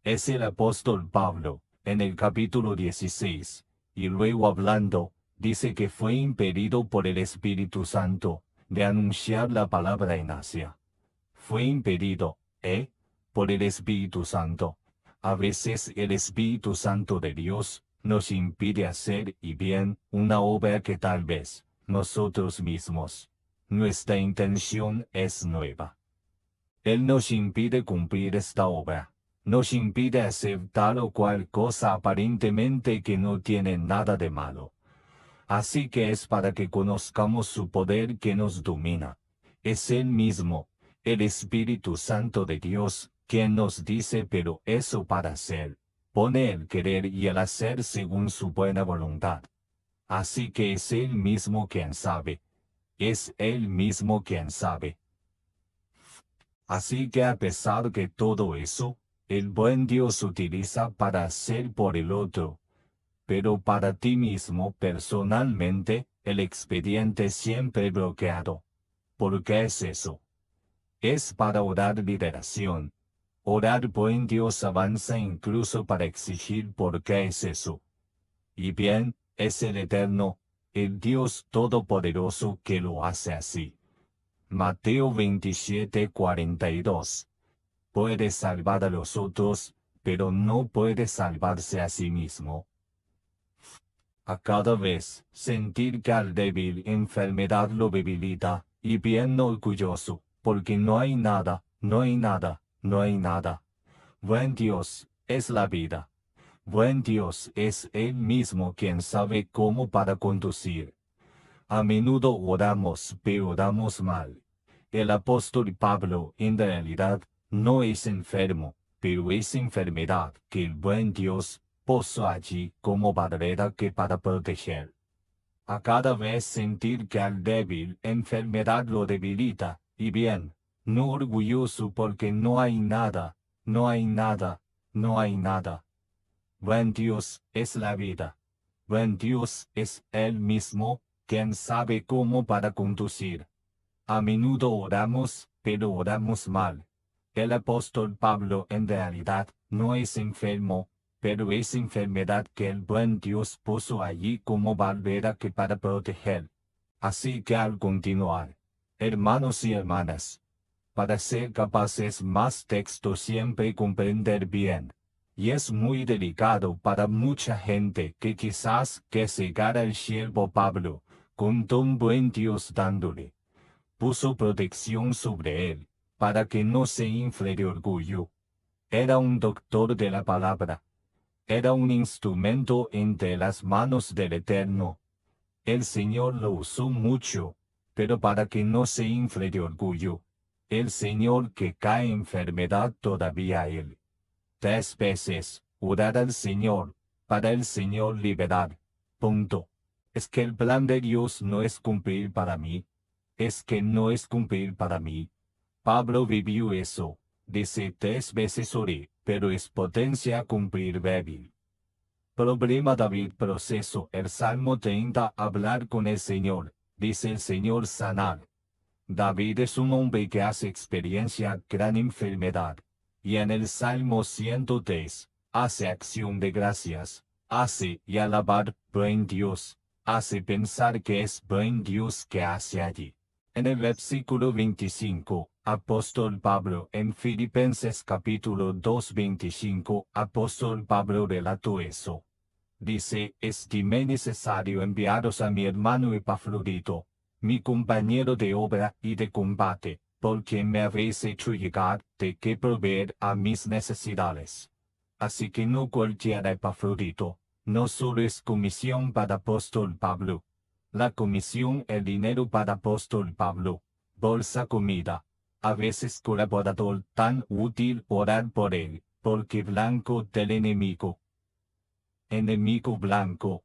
Es el apóstol Pablo, en el capítulo 16, y luego hablando, dice que fue impedido por el Espíritu Santo de anunciar la palabra en Asia. Fue impedido, por el Espíritu Santo. A veces el Espíritu Santo de Dios nos impide hacer y bien una obra que tal vez nosotros mismos, nuestra intención es nueva. Él nos impide cumplir esta obra. Nos impide hacer tal o cual cosa aparentemente que no tiene nada de malo. Así que es para que conozcamos su poder que nos domina. Es Él mismo, el Espíritu Santo de Dios, quien nos dice pero eso para hacer, pone el querer y el hacer según su buena voluntad. Así que es Él mismo quien sabe. Es Él mismo quien sabe. Así que a pesar de todo eso, el buen Dios utiliza para hacer por el otro. Pero para ti mismo personalmente, el expediente siempre bloqueado. ¿Por qué es eso? Es para orar liberación. Orar buen Dios avanza incluso para exigir por qué es eso. Y bien, es el Eterno, el Dios Todopoderoso que lo hace así. Mateo 27:42. Puede salvar a los otros, pero no puede salvarse a sí mismo. A cada vez sentir que al débil enfermedad lo debilita, y bien orgulloso, porque no hay nada, no hay nada, no hay nada. Buen Dios es la vida. Buen Dios es Él mismo quien sabe cómo para conducir. A menudo oramos, pero oramos mal. El apóstol Pablo, en realidad, no es enfermo, pero es enfermedad que el buen Dios puso allí como barrera que para proteger. A cada vez sentir que al débil enfermedad lo debilita, y bien, no orgulloso porque no hay nada, no hay nada, no hay nada. Buen Dios es la vida. Buen Dios es Él mismo, quien sabe cómo para conducir. A menudo oramos, pero oramos mal. El apóstol Pablo en realidad no es enfermo, pero es enfermedad que el buen Dios puso allí como barrera que para proteger. Así que al continuar, hermanos y hermanas, para ser capaces más texto siempre comprender bien. Y es muy delicado para mucha gente que quizás que cegara el siervo Pablo, con tan buen Dios dándole. Puso protección sobre él, para que no se infle de orgullo. Era un doctor de la palabra. Era un instrumento entre las manos del Eterno. El Señor lo usó mucho, pero para que no se infle de orgullo. El Señor que cae enfermedad todavía él. 3 veces, orar al Señor, para el Señor liberar. Punto. Es que el plan de Dios no es cumplir para mí. Es que no es cumplir para mí. Pablo vivió eso. Dice 3 veces oré, pero es potencia cumplir débil. Problema David proceso el Salmo 30 hablar con el Señor, dice el Señor sanar. David es un hombre que hace experiencia gran enfermedad. Y en el Salmo 103, hace acción de gracias, hace y alabar buen Dios, hace pensar que es buen Dios que hace allí. En el versículo 25, apóstol Pablo en Filipenses capítulo 2 25, apóstol Pablo relató eso. Dice, estime necesario enviaros a mi hermano Epafrodito, mi compañero de obra y de combate, por quien me habéis hecho llegar de qué proveer a mis necesidades. Así que no cualquiera Epafrodito, no solo es comisión para apóstol Pablo. La comisión el dinero para apóstol Pablo, bolsa comida, a veces colaborador tan útil orar por él, porque blanco del enemigo. Enemigo blanco.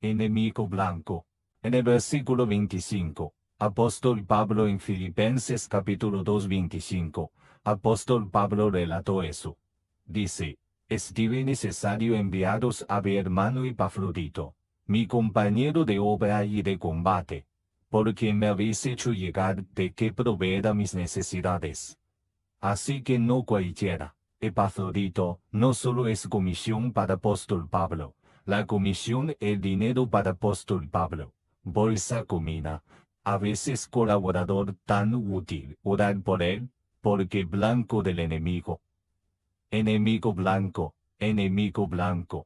Enemigo blanco. En el versículo 25, apóstol Pablo en Filipenses capítulo 2 25, apóstol Pablo relató eso. Dice, estive necesario enviaros a mi hermano Epafrodito, mi compañero de obra y de combate, porque me habéis hecho llegar de qué proveer a mis necesidades. Así que no cualquiera. Epafrodito no solo es comisión para apóstol Pablo, la comisión el dinero para apóstol Pablo, bolsa comida, a veces colaborador tan útil, orar por él, porque blanco del enemigo. Enemigo blanco, enemigo blanco.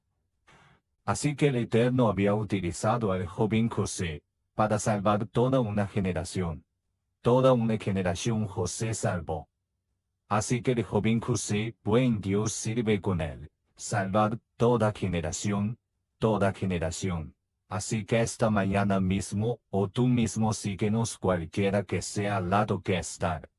Así que el Eterno había utilizado al joven José, para salvar toda una generación. Toda una generación José salvó. Así que el joven José, buen Dios sirve con él, salvar toda generación, toda generación. Así que esta mañana mismo, o tú mismo síguenos cualquiera que sea al lado que estar.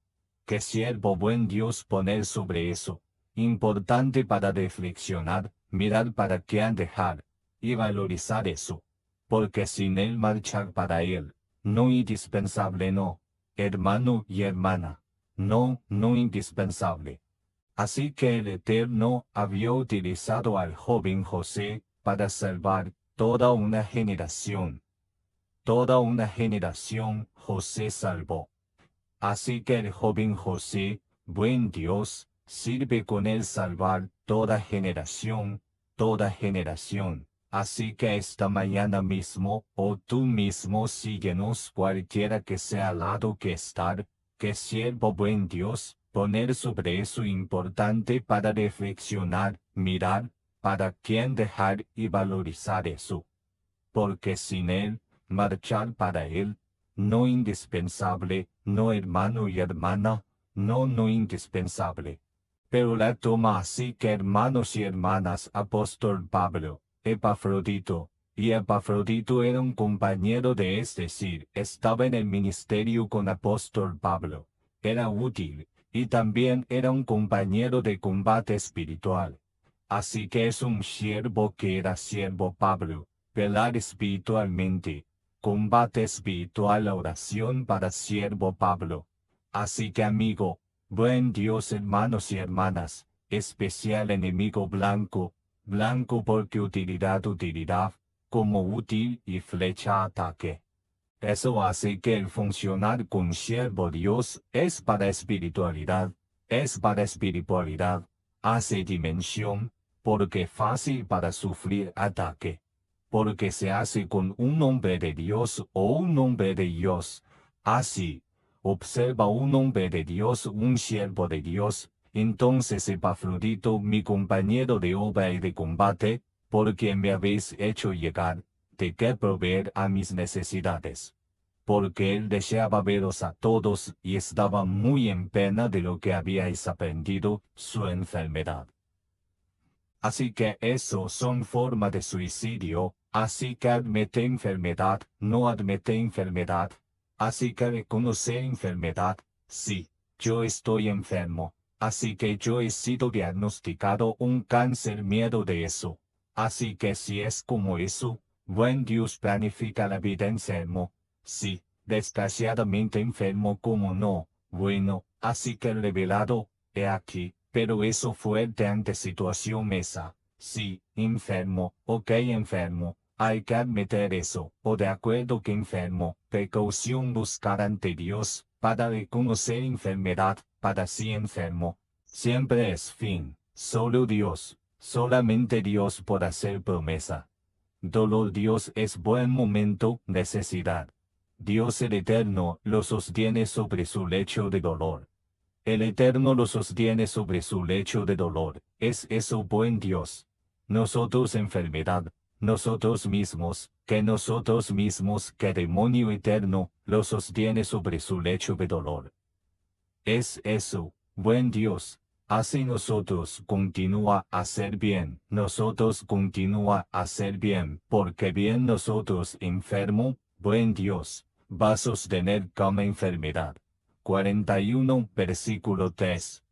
Que siervo buen Dios poner sobre eso. Importante para reflexionar, mirar para qué han dejar, y valorizar eso. Porque sin él marchar para él, no indispensable no, hermano y hermana. No, no indispensable. Así que el Eterno había utilizado al joven José para salvar toda una generación. Toda una generación José salvó. Así que el joven José, buen Dios, sirve con él salvar toda generación, toda generación. Así que esta mañana mismo, o tú mismo síguenos cualquiera que sea al lado que estar, que siervo buen Dios, Poner sobre eso importante para reflexionar, mirar, para quién dejar y valorizar eso. Porque sin él, marchar para él, no indispensable, no hermano y hermana, no indispensable. Pero la toma así que hermanos y hermanas, apóstol Pablo, Epafrodito, y Epafrodito era un compañero es decir, estaba en el ministerio con apóstol Pablo, era útil, y también era un compañero de combate espiritual. Así que es un siervo que era siervo Pablo, velar espiritualmente, combate espiritual, la oración para siervo Pablo. Así que amigo, buen Dios, hermanos y hermanas, especial enemigo blanco, blanco porque utilidad, como útil y flecha ataque. Eso hace que el funcionar con siervo Dios es para espiritualidad, hace dimensión, porque fácil para sufrir ataque. Porque se hace con un hombre de Dios o un hombre de Dios. Así, observa un hombre de Dios, un siervo de Dios, entonces Epafrodito, mi compañero de obra y de combate, porque me habéis hecho llegar, de qué proveer a mis necesidades. Porque él deseaba veros a todos y estaba muy en pena de lo que habíais aprendido, su enfermedad. Así que eso son formas de suicidio, así que admite enfermedad, no admite enfermedad. Así que reconoce enfermedad, sí, yo estoy enfermo, así que yo he sido diagnosticado un cáncer, miedo de eso. Así que si es como eso, buen Dios planifica la vida enfermo, sí, desgraciadamente enfermo como no, bueno, así que revelado, he aquí. Pero eso fuerte ante situación esa. Sí, enfermo, ok enfermo, hay que admitir eso, o de acuerdo que enfermo, precaución buscar ante Dios, para reconocer enfermedad, para sí enfermo. Siempre es fin, solo Dios, solamente Dios por hacer promesa. Dolor Dios es buen momento, necesidad. Dios el Eterno lo sostiene sobre su lecho de dolor. El Eterno lo sostiene sobre su lecho de dolor. ¿Es eso buen Dios? Nosotros enfermedad, nosotros mismos, que demonio eterno, lo sostiene sobre su lecho de dolor. Es eso, buen Dios. Hace nosotros continúa a hacer bien, nosotros continúa a hacer bien, porque bien nosotros enfermo, buen Dios, va a sostener como enfermedad. 41, versículo 3.